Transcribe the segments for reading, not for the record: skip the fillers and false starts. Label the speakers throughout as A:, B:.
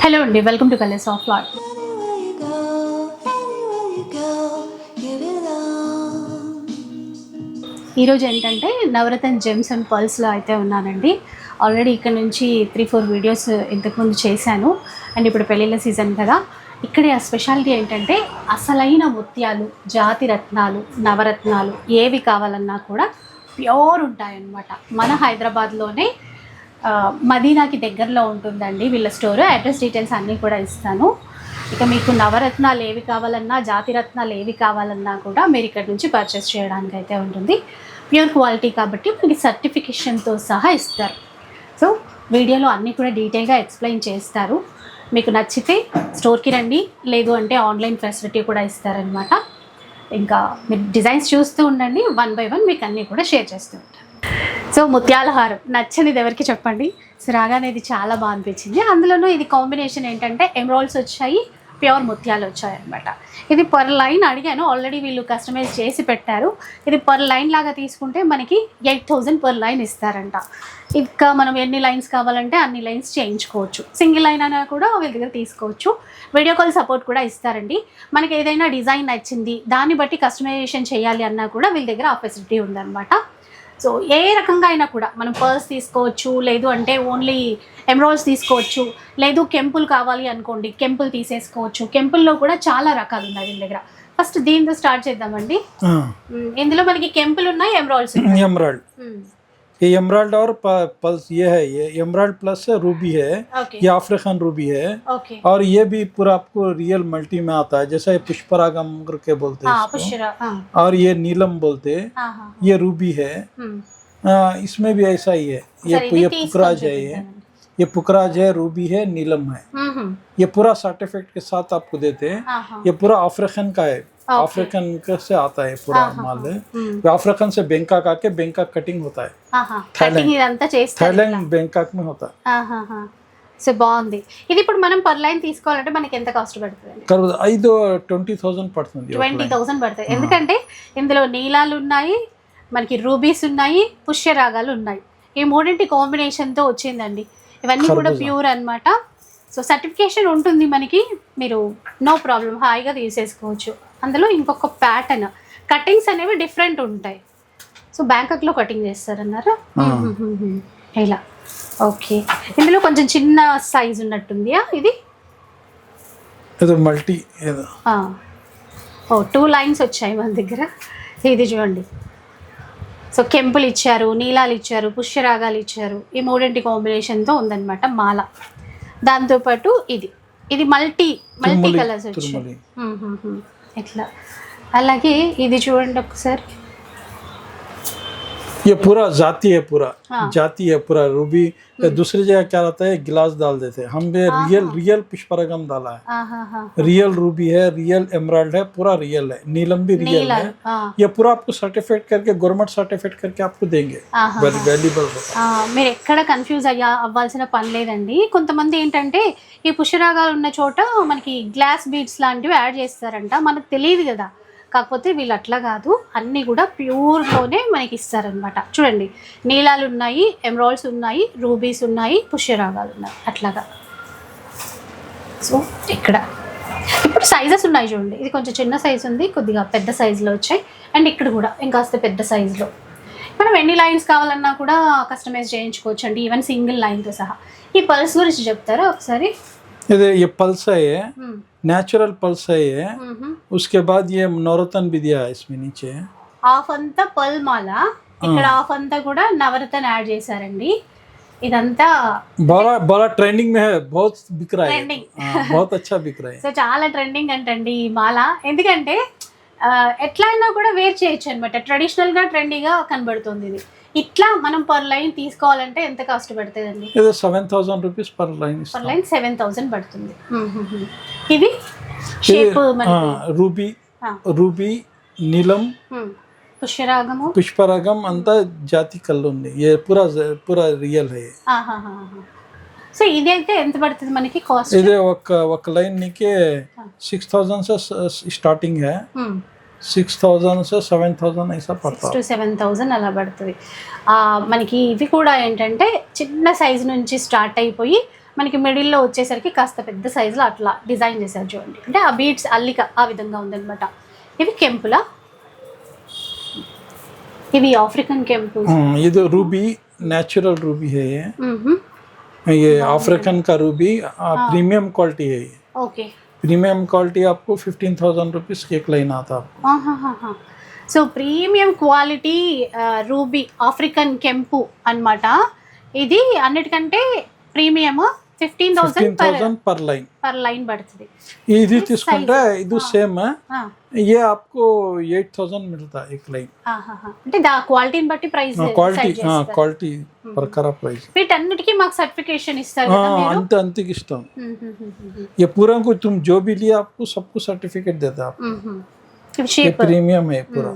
A: Hello అండి, welcome to colours of lot. ఈరోజు ఏంటంటే నవరత్న జెమ్స్ అండ్ పర్ల్స్లో అయితే ఉన్నానండి. ఆల్రెడీ ఇక్కడ నుంచి 3-4 వీడియోస్ ఇంతకుముందు చేశాను. అండ్ ఇప్పుడు పెళ్ళిళ్ళ సీజన్ కదా, ఇక్కడే ఆ స్పెషాలిటీ ఏంటంటే అసలైన ముత్యాలు, జాతి రత్నాలు, నవరత్నాలు ఏవి కావాలన్నా కూడా ప్యూర్ ఉంటాయన్నమాట. మన హైదరాబాద్లోనే మదీనాకి దగ్గరలో ఉంటుందండి వీళ్ళ స్టోర్. అడ్రస్ డీటెయిల్స్ అన్నీ కూడా ఇస్తాను. ఇక మీకు నవరత్నాలు ఏవి కావాలన్నా, జాతి రత్నాలు ఏవి కావాలన్నా కూడా మీరు ఇక్కడ నుంచి పర్చేస్ చేయడానికి అయితే ఉంటుంది. ప్యూర్ క్వాలిటీ కాబట్టి మనకి సర్టిఫికేషన్తో సహా ఇస్తారు. సో వీడియోలో అన్నీ కూడా డీటెయిల్గా ఎక్స్ప్లెయిన్ చేస్తారు. మీకు నచ్చితే స్టోర్కి రండి, లేదు అంటే ఆన్లైన్ ఫెసిలిటీ కూడా ఇస్తారనమాట. ఇంకా మీరు డిజైన్స్ చూస్తూ ఉండండి, 1 by 1 మీకు అన్నీ కూడా షేర్ చేస్తూ ఉంటారు. సో ముత్యాల హారం నచ్చనిది ఎవరికి చెప్పండి. సో రాగానే ఇది చాలా బాగా అనిపించింది. అందులోనూ ఇది కాంబినేషన్ ఏంటంటే ఎమరాల్డ్స్ వచ్చాయి, ప్యూర్ ముత్యాలు వచ్చాయి అనమాట. ఇది పర్ లైన్ అడిగాను, ఆల్రెడీ వీళ్ళు కస్టమైజ్ చేసి పెట్టారు. ఇది పర్ లైన్ లాగా తీసుకుంటే మనకి 8,000 పర్ లైన్ ఇస్తారంట. ఇంకా మనం ఎన్ని లైన్స్ కావాలంటే అన్ని లైన్స్ చేయించుకోవచ్చు. సింగిల్ లైన్ అయినా కూడా వీళ్ళ దగ్గర తీసుకోవచ్చు. వీడియో కాల్ సపోర్ట్ కూడా ఇస్తారండి. మనకి ఏదైనా డిజైన్ నచ్చింది దాన్ని బట్టి కస్టమైజేషన్ చేయాలి అన్నా కూడా వీళ్ళ దగ్గర ఆ ఫెసిలిటీ ఉందన్నమాట. సో ఏ రకంగా అయినా కూడా మనం పర్స్ తీసుకోవచ్చు, లేదు అంటే ఓన్లీ ఎమరాల్డ్స్ తీసుకోవచ్చు, లేదు కెంపుల్ కావాలి అనుకోండి కెంపుల్ తీసేసుకోవచ్చు. కెంపుల్లో కూడా చాలా రకాలు ఉన్నాయి వీళ్ళ దగ్గర. ఫస్ట్ దీంతో స్టార్ట్ చేద్దామండి. ఇందులో మనకి కెంపుల్ ఉన్నాయి, ఎమరాల్డ్స్.
B: एमराल्ड ये एमराल्ड और पल्स ये है, ये एमराल्ड प्लस रूबी है, ये अफ्रीकन रूबी है. और ये भी पूरा आपको रियल मल्टी में आता है, जैसे पुष्परागम करके बोलते हैं और ये नीलम बोलते हैं. ये रूबी है, इसमें भी ऐसा ही है. ये पुखराज है, ये पुखराज है, रूबी है, नीलम है. ये पूरा सर्टिफिकेट के साथ आपको देते हैं. ये पूरा अफ्रीकन का है, अफ्रीकन से आता है पूरा माल है. अफ्रीकन से बैंकॉक आके बैंकॉक कटिंग होता है. थाईलैंड बैंकॉक में होता है.
A: సో బాగుంది. ఇది ఇప్పుడు మనం పర్ లైన్ తీసుకోవాలంటే మనకి ఎంత కాస్ట్ పడుతుంది?
B: 20,000 పడుతుంది.
A: 20,000 పడుతుంది. ఎందుకంటే ఇందులో నీలాలు ఉన్నాయి, మనకి రూబీస్ ఉన్నాయి, పుష్యరాగాలు ఉన్నాయి. ఈ మూడింటి కాంబినేషన్తో వచ్చిందండి. ఇవన్నీ కూడా ప్యూర్ అన్నమాట. సో సర్టిఫికేషన్ ఉంటుంది మనకి, మీరు నో ప్రాబ్లం హాయిగా తీసేసుకోవచ్చు. అందులో ఇంకొక ప్యాటర్న్ కటింగ్స్ అనేవి డిఫరెంట్ ఉంటాయి. సో బ్యాంకాక్లో కటింగ్ చేస్తారన్నారు ఇలా. ఓకే, ఇందులో కొంచెం చిన్న సైజ్ ఉన్నట్టుంది ఇది.
B: మల్టీ
A: 2 లైన్స్ వచ్చాయి మన దగ్గర. ఇది చూడండి. సో కెంపుల్ ఇచ్చారు, నీలాలు ఇచ్చారు, పుష్యరాగాలు ఇచ్చారు. ఈ మూడింటి కాంబినేషన్తో ఉందన్నమాట మాల. దాంతోపాటు ఇది మల్టీ కలర్స్ వచ్చాయి ఇట్లా. అలాగే ఇది చూడండి ఒకసారి.
B: ये पूरा जाती है, पूरा जाती है, पूरा रूबी. दूसरी जगह क्या रहता है, गिलास डाल देते हैं. हम रियल पुष्परागम डाला है. रियल रूबी है, रियल एमराल्ड है, पूरा रियल है. नीलम भी रियल है. ये पूरा आपको सर्टिफिकेट करके, गवर्नमेंट सर्टिफिकेट करके आपको देंगे. वैल्यूबल होता है.
A: మీరు ఎక్కడ కన్ఫ్యూజ్ అవ్వాల్సిన పని లేదండి. కొంతమంది ఏంటంటే ఈ పుష్యరాగాలు ఉన్న చోట మనకి గ్లాస్ బీడ్స్ లాంటివి యాడ్ చేస్తారంట, మనకు తెలియదు కదా. కాకపోతే వీళ్ళు అట్లా కాదు, అన్నీ కూడా ప్యూర్లోనే మనకి ఇస్తారనమాట. చూడండి, నీలాలు ఉన్నాయి, ఎమరాల్డ్స్ ఉన్నాయి, రూబీస్ ఉన్నాయి, పుష్యరాగాలు ఉన్నాయి అట్లాగా. సో ఇక్కడ ఇప్పుడు సైజెస్ ఉన్నాయి చూడండి. ఇది కొంచెం చిన్న సైజు ఉంది, కొద్దిగా పెద్ద సైజులో వచ్చాయి. అండ్ ఇక్కడ కూడా ఇంకాస్త పెద్ద సైజులో మనం ఎన్ని లైన్స్ కావాలన్నా కూడా కస్టమైజ్ చేయించుకోవచ్చు అండి, ఈవెన్ సింగిల్ లైన్తో సహా. ఈ పల్స్ గురించి చెప్తారా ఒకసారి?
B: ये पल्स है, ये नेचुरल पल्स है ये. उसके बाद ये नवरत्न भी दिया है इसमें नीचे.
A: హాఫ్ అంతా పల్ మాల, ఇక్కడ హాఫ్ అంతా కూడా నవరత్న యాడ్ చేశారండి. ఇదంతా
B: बड़ा ट्रेंडिंग में है, बहुत बिक रहा है. बहुत अच्छा बिक रहा है.
A: సో చాలా ట్రెండింగ్ అంటండి ఈ మాల. ఎందుకంటే ఎట్లా అయినా కూడా వేర్ చేయొచ్చు అనమాట. ట్రెడిషనల్గా ట్రెండీగా కనబడుతుంది ఇది. ఇట్లా మనం పర్ లైన్ తీసుకోవాలంటే ఎంత కాస్ట్ పడుతుందండి?
B: 7,000 rupees per line.
A: Per line 7,000 పడుతుంది. ఇది షేప్ రూబీ, నీలం, పుష్పరాగం అంతా జాతి కళ్ళు ఉంది. ये पूरा रियल है. సో ఇది అయితే ఎంత పడుతుంది మనకి కాస్ట్?
B: ఇది ఒక లైన్ నీకే 6,000 से స్టార్టింగ్ है. 6,000 से 7,000 ऐसा पड़ता है.
A: 6,000 to 7,000 అలా పడుతుంది. మనకి ఇవి కూడా ఏంటంటే చిన్న సైజు నుంచి స్టార్ట్ అయిపోయి మనకి మిడిల్లో వచ్చేసరికి కాస్త పెద్ద సైజులో అట్లా డిజైన్ చేశారు చూడండి. అంటే ఆ బీడ్స్ అల్లిక ఆ విధంగా ఉందన్నమాట. ఇవి కెంపులా, ఇవి ఆఫ్రికన్ కెంపు.
B: ఇది రూబీ, नेचुरल रूबी है ये अफ्रीकन का रूबी, प्रीमियम क्वालिटी है ये.
A: ఓకే.
B: प्रीमियम क्वालिटी आपको 15,000 रुपीज़ की एक लाइन आता है.
A: So premium quality ruby African కెంపు అన్నమాట. ఇది అన్నిటికంటే ప్రీమియం 15,000
B: पर लाइन
A: పర్ లైన్ పడుతుంది.
B: ఇది తీసుకుంటే ఇది సేమ్ ये आपको 8,000 मिलता है एक लाइन.
A: అంటే దా క్వాలిటీని బట్టి ప్రైస్
B: క్వాలిటీ ప్రకారం ప్రైస్.
A: వీటన్నిటికీ మాకు సర్టిఫికేషన్ ఇస్తారు కదా మీరు?
B: अंत इष्टम ये पूरा को तुम जो भी लिया आपको सबको सर्टिफिकेट देता है. ये प्रीमियम है पूरा.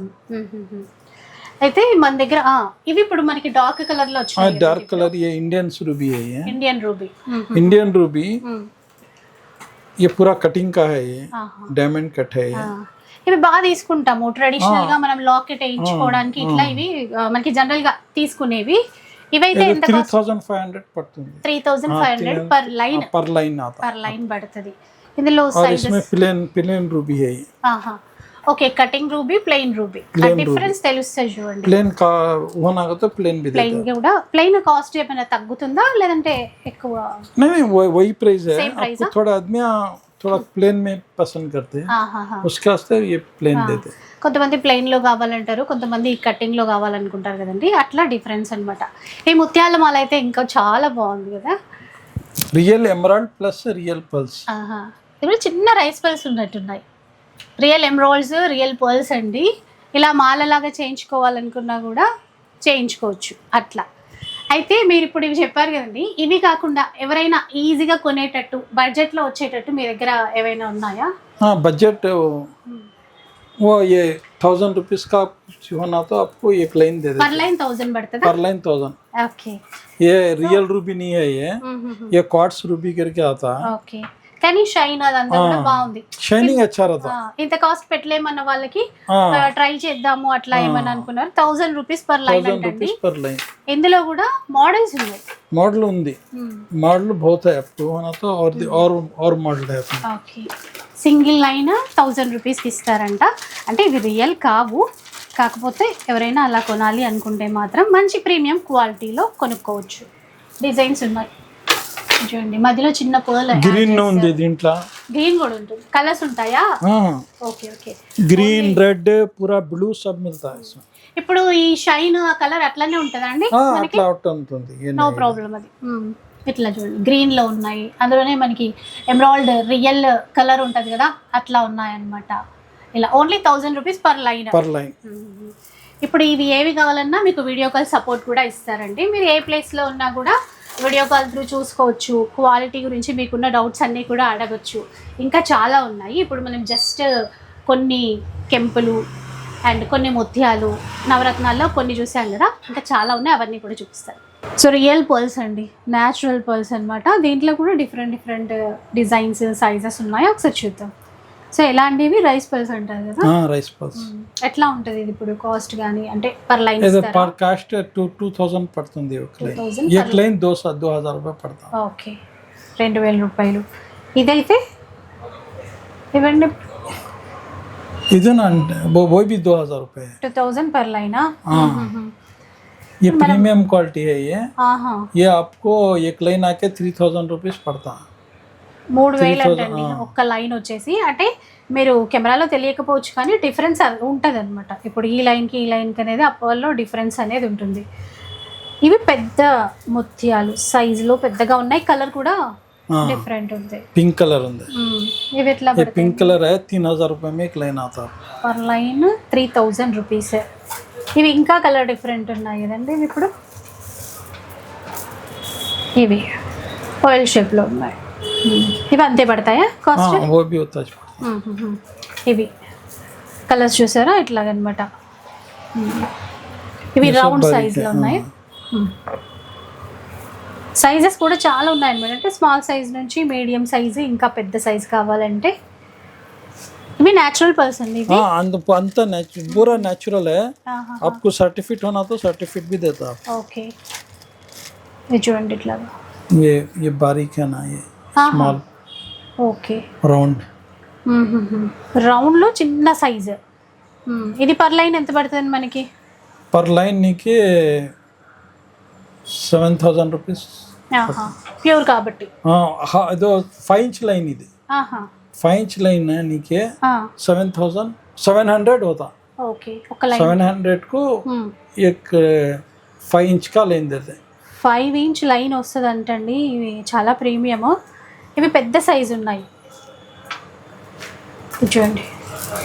A: అయితే మన దగ్గర ఇవి ఇప్పుడు మనకి డార్క్ కలర్ లో వచ్చాయి.
B: डार्क कलर ये इंडियन रूबी है. ये
A: ఇండియన్ రూబీ
B: ये पूरा कटिंग का है. ये डायमंड कट है.
A: ఇవి బాగా తీసుకుంటాము ట్రెడిషనల్ గా మనం లాకెట్ వేయించుకోవడానికి. ఇట్లా ఇవి మనకి జనరల్ గా తీసుకునేవి. ఇవైతే ఎంత
B: 3,500 పడుతుంది.
A: 3,500 పర్ లైన్ పడుతుంది. ఇందులో సైజెస్
B: ప్లేన్ రూబీ है.
A: Okay. Cutting ruby, plain ruby difference తెలుస్తుంది చూడండి.
B: ప్లేన్ కా होना तो प्लेन भी
A: ప్లెయిన్ కూడా ప్లెయిన్ కాస్ట్ ఏమైనా తగ్గుతుందా లేదంటే ఎక్కువ?
B: नहीं वही प्राइस है. आपको थोड़ा आदमी थोड़ा प्लेन में पसंद करते हैं, उसके वास्ते ये प्लेन देते हैं.
A: కొంతమంది ప్లెయిన్ లో కావాలంటారు, కొంతమంది కటింగ్ లో కావాలనుకుంటారు కదండి. అట్లా డిఫరెన్స్ అన్నమాట. ఈ ముత్యాల మాల అయితే ఇంకా చాలా బాగుంది కదా.
B: Real emerald plus real pearls.
A: ఇప్పుడు చిన్న రైస్ పర్ల్స్ ఉన్నట్టున్నాయి. రియల్ ఎమరాల్డ్స్, రియల్ పర్ల్స్ అండి. ఇలా మాలలాగా చేయించుకోవాలనుకున్నా కూడా చేయించుకోవచ్చు అట్లా. అయితే మీరు ఇప్పుడు ఇవి చెప్పారు కదండి, ఇవి కాకుండా ఎవరైనా ఈజీగా కొనేటట్టు బడ్జెట్లో వచ్చేటట్టు మీ దగ్గర ఏవైనా ఉన్నాయా?
B: బడ్జెట్ वो ये 1,000 रुपीज का होना तो आपको एक लाइन दे देते.
A: पर लाइन 1,000 पड़ता था.
B: पर लाइन 1,000.
A: ओके.
B: ये रियल रूबी नहीं है. ये क्वार्ट्स रूबी करके आता है.
A: ओके. కానీ షైన్ అదంతా కూడా బాగుంది.
B: షైనింగ్ అచ్చా రతా.
A: ఇంత కాస్ట్ పెట్టలేమన్న వాళ్ళకి ట్రై చేద్దాము అట్లా ఏమని అనుకున్నారు. 1,000 రూపీస్ పర్ లైన్ అంటండి. ఇందులో కూడా మోడల్స్ ఉన్నాయి.
B: మోడల్ ఉంది. మోడల్ बहुत है आपको होना तो और मॉडल है.
A: ఓకే. సింగిల్ లైన్ 1,000 రూపీస్కి ఇస్తారంట. అంటే ఇవి రియల్ కావు, కాకపోతే ఎవరైనా అలా కొనాలి అనుకుంటే మాత్రం మంచి ప్రీమియం క్వాలిటీలో కొనుక్కోవచ్చు. డిజైన్స్ ఉన్నాయి చూడండి. మధ్యలో చిన్న పర్ల్
B: గ్రీన్ ఉంది, దీంట్లో
A: గ్రీన్ కూడా ఉంటుంది. కలర్స్ ఉంటాయా? Okay okay.
B: గ్రీన్, రెడ్, పూరా బ్లూ సబ్ మిల్తా హై ఇస్మే.
A: ఇప్పుడు ఈ షైన్ ఆ కలర్ అట్లానే ఉంటుందా అండి?
B: అట్లా ఉంటుంది.
A: నో ప్రాబ్లం అది. ఇట్లా చూడండి గ్రీన్ లో ఉన్నాయి. అందులోనే మనకి ఎమరాల్డ్ రియల్ కలర్ ఉంటుంది కదా, అట్లా ఉన్నాయన్నమాట. ఇలా ఓన్లీ 1,000 రూపీస్ పర్ లైన్. ఇప్పుడు ఇవి ఏవి కావాలన్నా మీకు వీడియో కాల్ సపోర్ట్ కూడా ఇస్తారండి. మీరు ఏ ప్లేస్లో ఉన్నా కూడా వీడియో కాల్ త్రూ చూసుకోవచ్చు. క్వాలిటీ గురించి మీకున్న డౌట్స్ అన్నీ కూడా అడగచ్చు. ఇంకా చాలా ఉన్నాయి. ఇప్పుడు మనం జస్ట్ కొన్ని కెంపులు అండ్ కొన్ని ముత్యాలు, నవరత్నాల్లో కొన్ని చూసాం కదా, ఇంకా చాలా ఉన్నాయి. అవన్నీ కూడా చూపిస్తారు. సో రియల్ పర్ల్స్ అండి, న్యాచురల్ పర్ల్స్ అనమాట. దీంట్లో కూడా డిఫరెంట్ డిజైన్స్, సైజెస్ ఉన్నాయి. ఒకసారి చూద్దాం. సో ఎలాంటివి రైస్ పర్ల్స్ అంటారు కదా.
B: రైస్ పర్ల్స్
A: ఎట్లా ఉంటుంది ఇది ఇప్పుడు కాస్ట్ గానీ? అంటే పర్ లైన్
B: పర్ కాస్ట్ 2,000 పడుతుంది. एक लाइन 2,000 రూపాయలు పడతా.
A: ఓకే. 2,000 రూపాయలు. ఇదైతే ఇవ్వండి.
B: ఇది वो भी 2,000 रुपये.
A: 2,000 पर लाइन.
B: ये प्रीमियम क्वालिटी है. ये आपको एक लाइन आके 3,000 रुपीज पड़ता.
A: 3,000 అంటండి ఒక్క లైన్ వచ్చేసి. అంటే మీరు కెమెరాలో తెలియకపోవచ్చు కానీ డిఫరెన్స్ ఉంటుంది అనమాట. ఇప్పుడు ఈ లైన్కి ఈ లైన్కి అనేది అప్పట్లో డిఫరెన్స్ అనేది ఉంటుంది. ఇవి పెద్ద ముత్యాలు, సైజులో పెద్దగా ఉన్నాయి. కలర్ కూడా డిఫరెంట్ ఉంది.
B: पिंक कलर ఉంది.
A: ఇవి ఎట్లా
B: ये पिंक कलर है. 3,000 रुपये में एक लाइन आता है.
A: Per line 3,000 rupees. ఇవి ఇంకా కలర్ డిఫరెంట్ ఉన్నాయి కదండి. ఇవి ఇప్పుడు ఇవి ఆయిల్ షేప్లో ఉన్నాయి. ఇవి అంతే పడతాయా కాస్ట్?
B: वो भी होता है.
A: ఇవి కలర్స్ చూసారా ఇట్లాగనమాట. ఇవి రౌండ్ సైజ్లో ఉన్నాయి. సైజెస్ కూడా చాలా ఉన్నాయి అనమాట. అంటే స్మాల్ సైజ్ నుంచి మీడియం సైజు, ఇంకా పెద్ద సైజ్ కావాలంటే. ఇవి నేచురల్ పర్ల్స్ అండి.
B: అంతా पूरा नेचुरल है. आपको सर्टिफिकेट होना तो सर्टिफिकेट भी देता है.
A: ఓకే. ఇది చూడండి ఇట్లా
B: ये बारीक है ना, ये
A: ఆహా.
B: Small
A: okay.
B: राउंड
A: రౌండ్లో చిన్న సైజు. ఇది పర్ లైన్ ఎంత పడుతుంది మనకి?
B: पर लाइन नीचे 7,000 रुपीस.
A: ఆహా, ప్యూర్ కాబట్టి.
B: हाँ ಇದು 5 इंच लाइन ಇದೆ.
A: ఆహా,
B: 5 इंच लाइन है नीचे
A: ఆ,
B: 7,700 होता.
A: ఓకే. ఒక లైన్
B: 700 को एक 5 इंच का लाइन देते.
A: 5 ఇంచ్ లైన్ వస్తుంది అంటండి. ఇవి చాలా ప్రీమియము. ఇవి పెద్ద సైజు ఉన్నాయి. ఇది చూడండి,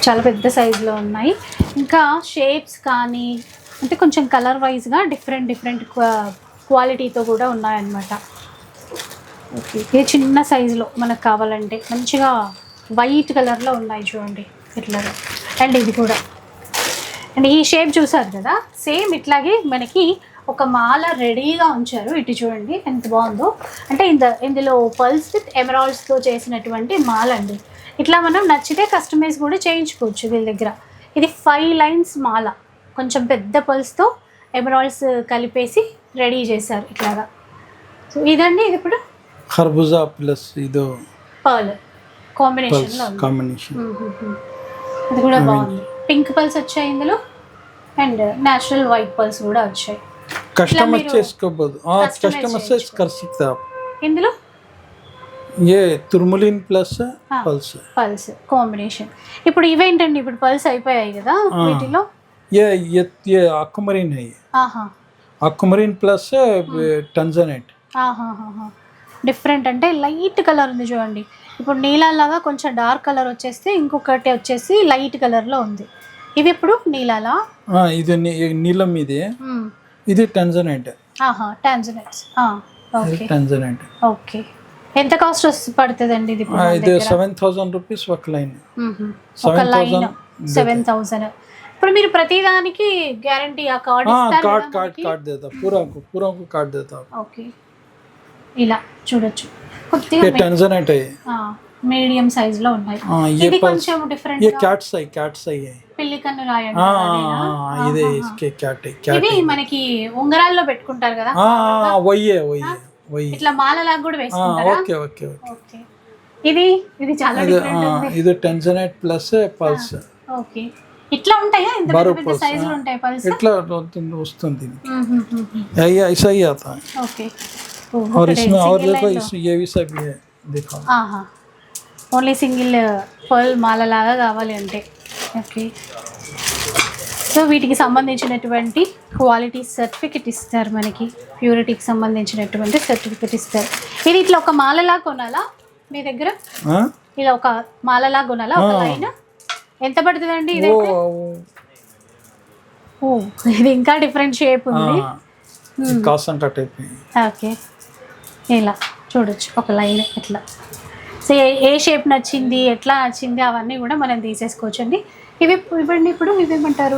A: చాలా పెద్ద సైజులో ఉన్నాయి. ఇంకా షేప్స్ కానీ అంటే కొంచెం కలర్ వైజ్గా డిఫరెంట్ క్వాలిటీతో కూడా ఉన్నాయన్నమాట. ఓకే. ఇది చిన్న సైజులో మనకు కావాలంటే మంచిగా వైట్ కలర్లో ఉన్నాయి చూడండి ఇట్లా. అండ్ ఇది కూడా, అండ్ ఈ షేప్ చూసారు కదా, సేమ్ ఇట్లాగే మనకి ఒక మాల రెడీగా ఉంచారు. ఇటు చూడండి ఎంత బాగుందో. అంటే ఇందులో పర్ల్స్ విత్ ఎమరాల్డ్స్తో చేసినటువంటి మాల అండి. ఇట్లా మనం నచ్చితే కస్టమైజ్ కూడా చేయించుకోవచ్చు వీళ్ళ దగ్గర. ఇది 5 లైన్స్ మాల, కొంచెం పెద్ద పర్ల్స్తో ఎమరాల్డ్స్ కలిపేసి రెడీ చేశారు ఇట్లాగా. సో ఇదండి, ఇది ఇప్పుడు
B: ఖర్బూజా ప్లస్ ఇదో
A: పర్ల్ కాంబినేషన్లో ఉంది.
B: కాంబినేషన్
A: అది కూడా బాగుంది. పింక్ పర్ల్స్ వచ్చాయి ఇందులో, అండ్ నేచురల్ వైట్ పర్ల్స్ కూడా వచ్చాయి.
B: कस्टमर से इसको कस्टमर से कर सकते हैं आप.
A: ఇందులో
B: ये तुर्मलिन प्लस पल्स
A: పల్స్ కాంబినేషన్. ఇప్పుడు ఇవేంటండి, ఇప్పుడు పల్స్ అయిపోయాయి కదా వీటిలో.
B: ये aquamarine है. ये
A: ఆహా,
B: aquamarine प्लस टंजनेट.
A: ఆహాహాహా. డిఫరెంట్ అంటే లైట్ కలర్ ఉంది చూడండి. ఇప్పుడు నీలాలాగా కొంచెం డార్క్ కలర్ వచ్చేస్తే, ఇంకొకటి వచ్చేసి లైట్ కలర్లో ఉంది. ఇవి ఇప్పుడు నీలాలా.
B: ఇది నీలం, ఇది టంజనైట్.
A: ఆహా, టాంజనైట్స్. ఓకే,
B: టంజనైట్.
A: ఓకే. ఎంత కాస్ట్ పడుతుందండి ఇది?
B: ఇది 7,000 రూపీస్ ఒక లైన్.
A: ఒక లైన్ 7,000. ఇప్పుడు మీరు ప్రతిదానికి గ్యారంటీ ఆ కార్డ్ ఇస్తారు కదా?
B: कार्ड देता पूरा को कार्ड देता.
A: ఓకే, ఇలా చూడొచ్చు. కొద్దిగా
B: टंजनेट है.
A: మీడియం సైజ్ లో ఉన్నాయి. ఇది కొంచెం డిఫరెంట్.
B: ये कैट सही है.
A: పిల్లి కన్ను రాయండి.
B: ఇదే इसके कैट
A: ఇది మనకి ఉంగరాల్లో పెట్టుకుంటారు కదా,
B: वही
A: ఇట్లా మాలలాగా కూడా వేసుకుంటారా?
B: ఓకే.
A: ఇది చాలా డిఫరెంట్ ఉంది.
B: ఇది టెన్జనైట్ ప్లస్ పల్స్.
A: ఓకే, ఇట్లా ఉంటాయా? ఇంత పెద్ద సైజులో ఉంటాయి పల్స్?
B: ఇట్లా వస్తుంది. ऐसा ही आता है.
A: ఓకే.
B: और इसमें और देखो, ये भी सब है, देखो.
A: ఆహా, ఓన్లీ సింగిల్ పర్ల్ మాలలాగా కావాలి అంటే. ఓకే. సో వీటికి సంబంధించినటువంటి క్వాలిటీ సర్టిఫికెట్ ఇస్తారు మనకి, ప్యూరిటీకి సంబంధించినటువంటి సర్టిఫికెట్ ఇస్తారు. ఇది ఇట్లా ఒక మాలలా కొనాలా మీ దగ్గర? ఇలా ఒక మాలలా కొనాలా ఒక లైన్? ఎంత పడుతుందండి ఇదైతే? ఇది ఇంకా డిఫరెంట్ షేప్ ఉంది. ఓకే, ఇలా చూడొచ్చు ఒక లైన్ ఇట్లా. సో ఏ షేప్ నచ్చింది, ఎట్లా నచ్చింది అవన్నీ కూడా మనం తీసేసుకోవచ్చు అండి. ఇవి ఇవ్వండి. ఇప్పుడు ఇవేమంటారు?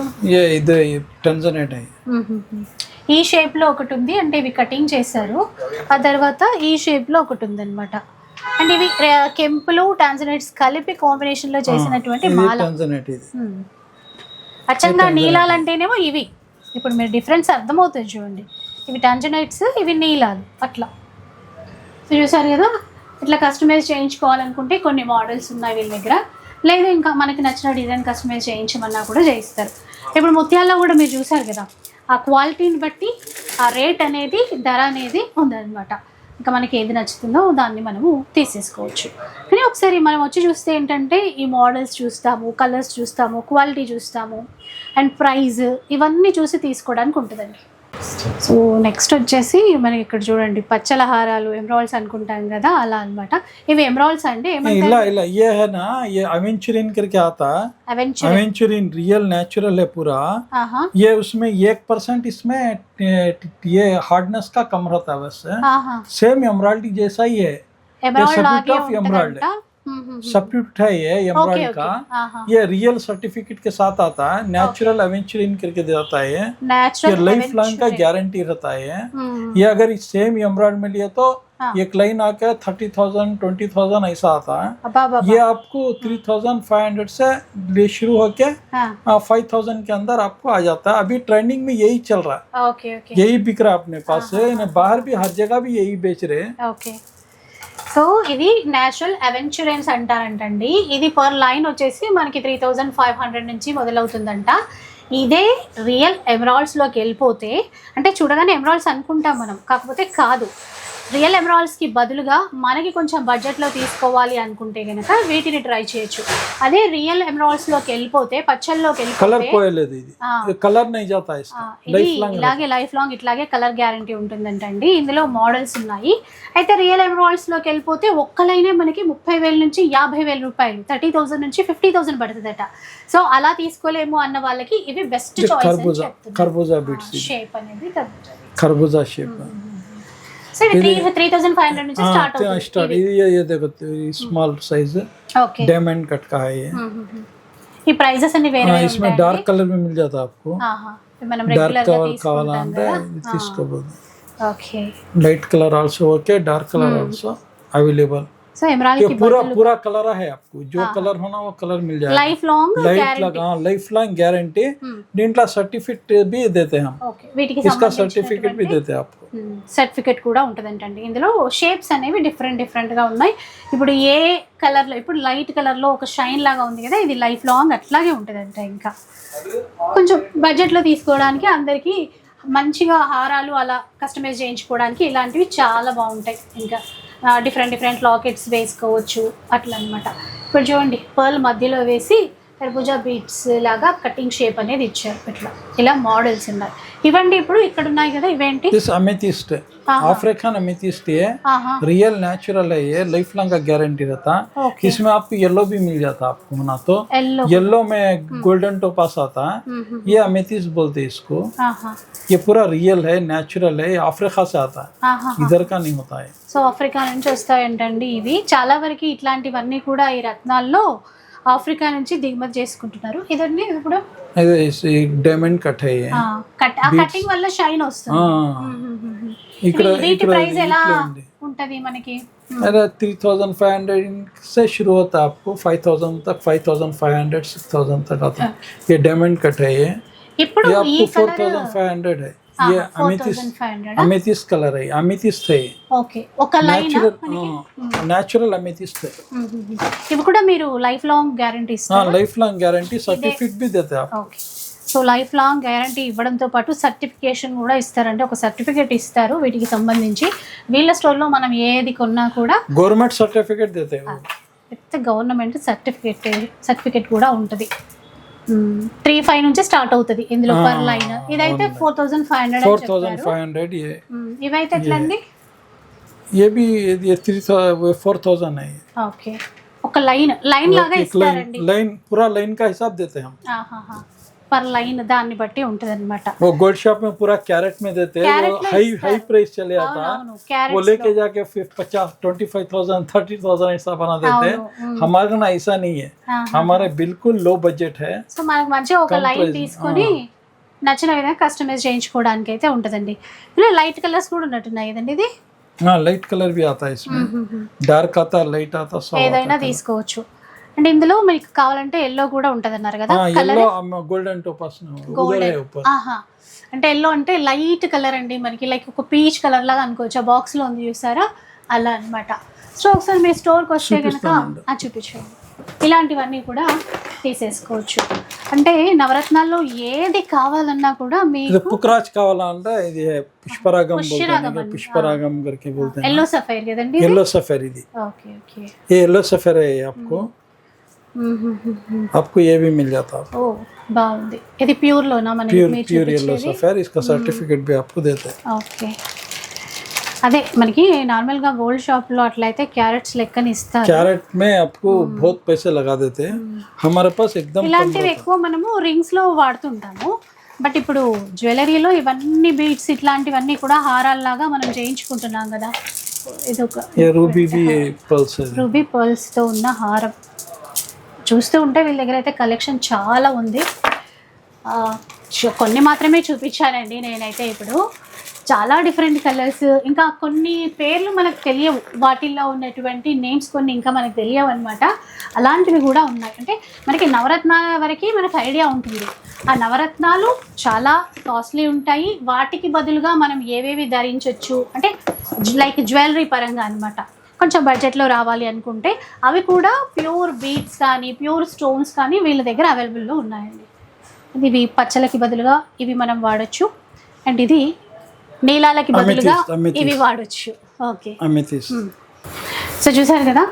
A: ఈ షేప్లో ఒకటి ఉంది, అంటే ఇవి కటింగ్ చేశారు. ఆ తర్వాత ఈ షేప్లో ఒకటి ఉంది అనమాట. అండ్ ఇవి కెంపులు టాంజనైట్స్ కలిపి కాంబినేషన్లో చేసినటువంటి మాల. అచ్చంగా నీలాలంటేనేమో ఇవి. ఇప్పుడు మీరు డిఫరెన్స్ అర్థమవుతుంది చూడండి. ఇవి టాంజనైట్స్, ఇవి నీలాలు అట్లా. సో చూసారు కదా, ఇట్లా కస్టమైజ్ చేయించుకోవాలనుకుంటే కొన్ని మోడల్స్ ఉన్నాయి వీళ్ళ దగ్గర. లేదు ఇంకా మనకి నచ్చిన డిజైన్ కస్టమైజ్ చేయించమన్నా కూడా చేయిస్తారు. ఇప్పుడు ముత్యాల్లో కూడా మీరు చూసారు కదా, ఆ క్వాలిటీని బట్టి ఆ రేట్ అనేది, ధర అనేది ఉందన్నమాట. ఇంకా మనకి ఏది నచ్చుతుందో దాన్ని మనము తీసేసుకోవచ్చు. కానీ ఒకసారి మనం వచ్చి చూస్తే ఏంటంటే ఈ మోడల్స్ చూస్తాము, కలర్స్ చూస్తాము, క్వాలిటీ చూస్తాము, అండ్ ప్రైస్ ఇవన్నీ చూసి తీసుకోవడానికి ఉంటుందండి. సో నెక్స్ట్ వచ్చేసి మనకి ఇక్కడ చూడండి పచ్చల హారాలు, ఎమరాల్డ్స్ అనుకుంటాం కదా, అలా అన్నమాట. ఇవి ఎమరాల్డ్స్ అంటే
B: ये है ना, ये अवेंचुरिन करके आता है. अवेंचुरिन रियल नेचुरल है पूरा. ये उसमें 1% इसमें ये हार्डनेस का कम रहता है. वैसे सेम एमराल्ड जैसा ही है. एमराल्ड सब्स्टिट्यूट है ये एमराल्ड का. ये रियल सर्टिफिकेट के साथ आता है. नेचुरल एवेंचुरिन करके देता है. ये लाइफ लॉन्ग का गारंटी रहता है. ये अगर सेम एमराल्ड में लिए तो एक लाइन आकर 30,000 20,000 ऐसा आता है।
A: అబ్బా బాబా
B: ये आपको 3,500 से ले शुरू होके 5,000 के अंदर आपको आ जाता है। अभी ट्रेंडिंग में यही चल रहा है,
A: ఓకే ఓకే
B: यही बिक रहा है अपने पास से। बाहर भी हर जगह भी यही बेच रहे हैं।
A: ఓకే సో ఇది నేచురల్ అవెంచరెన్స్ అంటారంటండి. ఇది పర్ లైన్ వచ్చేసి మనకి 3,500 నుంచి మొదలవుతుందంట. ఇదే రియల్ ఎమరాల్డ్స్లోకి వెళ్ళిపోతే, అంటే చూడగానే ఎమరాల్డ్స్ అనుకుంటాం మనం, కాకపోతే కాదు. రియల్ ఎమరాల్డ్స్కి బదులుగా మనకి కొంచెం బడ్జెట్లో తీసుకోవాలి అనుకుంటే కనుక వీటిని ట్రై చేయొచ్చు. అదే రియల్ ఎమరాల్డ్స్లోకి వెళ్ళిపోతే, పచ్చల్లోకి
B: कलर
A: వెళ్ళిపోతే
B: పోయలేదు ఇది, कलर नहीं जाता है इसका,
A: ఇది ఇలాగే లైఫ్ లాంగ్ ఇట్లాగే కలర్ గ్యారంటీ ఉంటుందంటండి. ఇందులో మోడల్స్ ఉన్నాయి. అయితే రియల్ ఎమరాల్డ్స్లోకి వెళ్ళిపోతే ఒక్క లైనే మనకి 30,000 నుంచి 50,000 రూపాయలు, 30,000 నుంచి 50,000 పడుతుందట. సో అలా తీసుకోలేము అన్న వాళ్ళకి ఇవి బెస్ట్ చాయిస్ అని చెప్తున్నారు.
B: खरबूजा बीट्स,
A: షేప్ అనేది
B: खरबूजा शेप।
A: సో ఇది 3,500 నుంచి స్టార్ట్ అవుతుంది.
B: स्टार्ट ये देखो small size
A: okay
B: diamond cut का है ये।
A: ఈ ప్రైజెస్ అన్ని వేరే
B: हाँ, इसमें डार्क कलर में मिल जाता है आपको।
A: మనం
B: डार्क
A: రెగ్యులర్ గా
B: कलर
A: తీసుకుంటాం
B: కావాలంటే
A: కదా.
B: తీసుకోಬಹುದು।
A: Okay
B: light colour also okay, dark colour also available.
A: So emerald
B: ये
A: కి
B: पूरा पूरा कलर है आपको, जो कलर होना वो कलर मिल जाएगा।
A: Life long
B: life long guarantee. దీంట్లో सर्टिफिकेट भी देते हैं हम,
A: ఓకే వీటికి
B: इसका सर्टिफिकेट भी देते हैं आपको।
A: సర్టిఫికెట్ కూడా ఉంటుందంటండి. ఇందులో షేప్స్ అనేవి డిఫరెంట్ గా ఉన్నాయి. ఇప్పుడు ఏ కలర్ లో, ఇప్పుడు లైట్ కలర్ లో ఒక షైన్ లాగా ఉంది కదా, ఇది లైఫ్ లాంగ్ అట్లాగే ఉంటుందంట. ఇంకా కొంచెం బడ్జెట్ లో తీసుకోవడానికి, అందరికి మంచిగా హారాలు అలా కస్టమైజ్ చేయించుకోవడానికి ఇలాంటివి చాలా బాగుంటాయి. ఇంకా డిఫరెంట్ లాకెట్స్ వేసుకోవచ్చు అట్లా అనమాట. ఇప్పుడు చూడండి, పర్ల్ మధ్యలో వేసి కర్బూజా బీట్స్ లాగా కటింగ్ షేప్ అనేది ఇచ్చారు. ఇట్లా ఇలా మోడల్స్ ఉన్నాయి. ఇవ్వండి ఇప్పుడు ఇక్కడ ఉన్నాయి కదా, ఇవేంటి?
B: दिस अमेथिस्ट अफ्रीकन अमेथिस्ट है, रियल नेचुरल है ये, लाइफ लॉन्ग का गारंटी रहता है। इसमें आपको येलो भी मिल जाता है आपको होना तो, येलो में गोल्डन टोपास आता है, ये अमेथिस्ट बोलते हैं इसको। ये पूरा रियल है, नेचुरल है, अफ्रीका से आता है, इधर का नहीं होता है।
A: సో ఆఫ్రికా నుంచి వస్తాయంటండి ఇవి. చాలా వరకు ఇట్లాంటివన్నీ కూడా ఈ రత్నాల్లో ఆఫ్రికా నుంచి దిగుమతి చేసుకుంటున్నారు. ఇదండి ఇప్పుడు
B: डायमंड कट है ये,
A: కటింగ్ వల్ల షైన్ వస్తుంది.
B: ఇక్కడ
A: వీటి ప్రైస్ ఎలా ఉంటది మనకి?
B: 3,500 से शुरू होता है आपको 5,000 तक, 5,500 6,000 तक आता है। ये डायमंड कट है ये,
A: ఇప్పుడు
B: ये
A: ఈ
B: आपको
A: కలర్
B: 4,500 है। ये
A: $4,500
B: अमेथिस्ट कलर है, अमेथिस्ट है ये,
A: ఓకే. ఒక లైన్
B: नेचुरल अमेथिस्ट है।
A: ఇవి కూడా మీరు లైఫ్ లాంగ్ గ్యారంటీ
B: हाँ,
A: ఇస్తారు.
B: लाइफ लॉन्ग गारंटी, सर्टिफिकेट भी देते हैं आप।
A: Okay. So life long guarantee ఇవ్వడంతో పాటు సర్టిఫికేషన్ కూడా ఇస్తారంటే, ఒక సర్టిఫికేట్ ఇస్తారు వీటికి సంబంధించి. వీళ్ళ స్టోర్లో మనం ఏది కొన్నా కూడా
B: गवर्नमेंट सर्टिफिकेट देते हैं।
A: గవర్నమెంట్ సర్టిఫికేట్ కూడా ఉంటుంది. 3,500 నుంచి స్టార్ట్ అవుతుంది ఇందులో పర్ లైన్. ఇదైతే 4,500 అని చెప్పారు.
B: 4,500 ये,
A: ఇవైతే ఎట్లండి?
B: ये भी ये 4,000 है ये।
A: ఓకే. ఒక లైన్ లాగా
B: एक
A: ఇస్తారండి.
B: लाइन पूरा लाइन का हिसाब देते हैं हम।
A: పర్ లైన్ దాన్ని బట్టి ఉంటుంది అనమాట.
B: वो गोल्ड शॉप में पूरा कैरेट में देते हैं, वो हाई प्राइस चले आता है, वो लेके जाके फिर 50 25,000 30,000 ऐसा बना देते हैं। हमारे ना ऐसा नहीं है, हमारे बिल्कुल लो बजट है।
A: సో మనకు మంచిగా ఒక లైన్ తీసుకొని నచ్చిన విధంగా కస్టమైజ్ చేయించుకోవడానికి అయితే ఉంటుందండి. ఇలా లైట్ కలర్స్ కూడా ఉన్నట్టున్నాయి కదండి. ఇది
B: हाँ, लाइट कलर भी आता है इसमें, डार्क आता है, लाइट आता है, सब
A: ఏదైనా తీసుకోవచ్చు. అంటే ఇందులో మీకు కావాలంటే ఎల్లో కూడా ఉంటది అన్నారు కదా, కలర్
B: गोल्डन टोपास उधर है ऊपर।
A: అంటే ఎల్లో అంటే లైట్ కలర్ అండి, మనకి లైక్ ఒక పీచ్ కలర్ లాగా అనుకోవచ్చు. ఆ బాక్స్ లో ఉంది చూసారా, అలా అన్నమాట. సో ఒకసారి మీ స్టోర్కి వస్తే కనుక చూపించండి. ఇలాంటివన్నీ కూడా తీసేసుకోవచ్చు. అంటే నవరత్నాల్లో ఏది కావాలన్నా కూడా మీకు
B: పుష్పరాజ్ కావాలంటే ఇది పుష్పరాగం పుష్పరాగం करके बोलते हैं।
A: येलो सफेद కదండి,
B: येलो सफेद ఇది।
A: ఓకే ఓకే,
B: ये येलो सफेद है आपको, आपको ये भी मिल जाता है।
A: ఓ బాగుంది. ఇది ప్యూర్ లోనా మనకి?
B: प्योर येलो सफेद, इसका सर्टिफिकेट भी आपको देते हैं।
A: ఓకే. అదే మనకి నార్మల్ గా గోల్డ్ షాప్ లో అట్లయితే క్యారెట్స్ లెక్కని ఇస్తారు.
B: कैरेट में आपको बहुत पैसे लगा देते हैं, हमारे पास एकदम
A: ఇలాంటివి ఎక్కువ మనము రింగ్స్ లో వాడుతుంటాము. బట్ ఇప్పుడు జ్యువెలరీలో ఇవన్నీ బీడ్స్ ఇట్లాంటివన్నీ కూడా హారాల్లాగా మనం చేయించుకుంటున్నాం కదా. ఇది ఒక రూబీ పర్ల్స్ తో ఉన్న హారం. చూస్తూ ఉంటే వీళ్ళ దగ్గర అయితే కలెక్షన్ చాలా ఉంది. కొన్ని మాత్రమే చూపించానండి నేనైతే ఇప్పుడు. చాలా డిఫరెంట్ కలర్స్, ఇంకా కొన్ని పేర్లు మనకు తెలియవు, వాటిల్లో ఉన్నటువంటి నేమ్స్ కొన్ని ఇంకా మనకు తెలియవు అనమాట. అలాంటివి కూడా ఉన్నాయి. అంటే మనకి నవరత్నాల వరకు మనకు ఐడియా ఉంటుంది. ఆ నవరత్నాలు చాలా కాస్ట్లీ ఉంటాయి. వాటికి బదులుగా మనం ఏవేవి ధరించవచ్చు అంటే లైక్ జ్యువెలరీ పరంగా అనమాట, కొంచెం బడ్జెట్లో రావాలి అనుకుంటే అవి కూడా ప్యూర్ బీడ్స్ కానీ ప్యూర్ స్టోన్స్ కానీ వీళ్ళ దగ్గర అవైలబుల్లో ఉన్నాయండి. ఇవి పచ్చలకి బదులుగా ఇవి మనం వాడచ్చు, అండ్ ఇది నీలాలకి బదులుగా ఇవి వాడచ్చు. ఓకే, సో చూసారు కదా,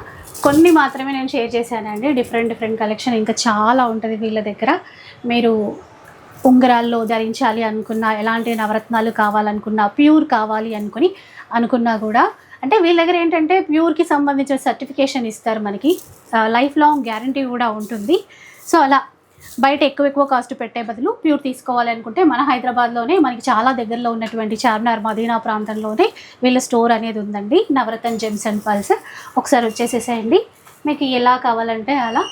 A: కొన్ని మాత్రమే నేను షేర్ చేశానండి. డిఫరెంట్ కలెక్షన్ ఇంకా చాలా ఉంటుంది వీళ్ళ దగ్గర. మీరు ఉంగరాల్లో ధరించాలి అనుకున్నా, ఎలాంటి నవరత్నాలు కావాలనుకున్నా, ప్యూర్ కావాలి అనుకున్నా కూడా, అంటే వీళ్ళ దగ్గర ఏంటంటే ప్యూర్కి సంబంధించిన సర్టిఫికేషన్ ఇస్తారు మనకి, లైఫ్ లాంగ్ గ్యారంటీ కూడా ఉంటుంది. సో అలా బయట ఎక్కువ కాస్ట్ పెట్టే బదులు ప్యూర్ తీసుకోవాలి అనుకుంటే మన హైదరాబాద్లోనే మనకి చాలా దగ్గరలో ఉన్నటువంటి చార్మినార్ మదీనా ప్రాంతంలోనే వీళ్ళ స్టోర్ అనేది ఉందండి, నవరత్న జెమ్స్ అండ్ పల్స్. ఒకసారి వచ్చేసేసేయండి, మీకు ఎలా కావాలంటే అలా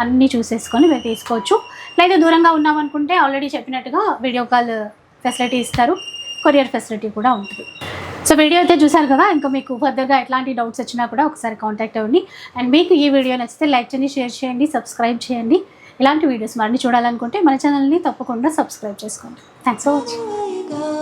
A: అన్నీ చూసేసుకొని మీరు తీసుకోవచ్చు. లేదా దూరంగా ఉన్నామనుకుంటే ఆల్రెడీ చెప్పినట్టుగా వీడియో కాల్ ఫెసిలిటీ ఇస్తారు, కొరియర్ ఫెసిలిటీ కూడా ఉంటుంది. సో వీడియో అయితే చూసారు కదా, ఇంకా మీకు ఫర్దర్గా ఎట్లాంటి డౌట్స్ వచ్చినా కూడా ఒకసారి కాంటాక్ట్ అవ్వండి. అండ్ మీకు ఈ వీడియో నచ్చితే లైక్ చేయండి, షేర్ చేయండి, సబ్స్క్రైబ్ చేయండి. ఇలాంటి వీడియోస్ మరిన్ని చూడాలనుకుంటే మన ఛానల్ని తప్పకుండా సబ్స్క్రైబ్ చేసుకోండి. Thanks for watching.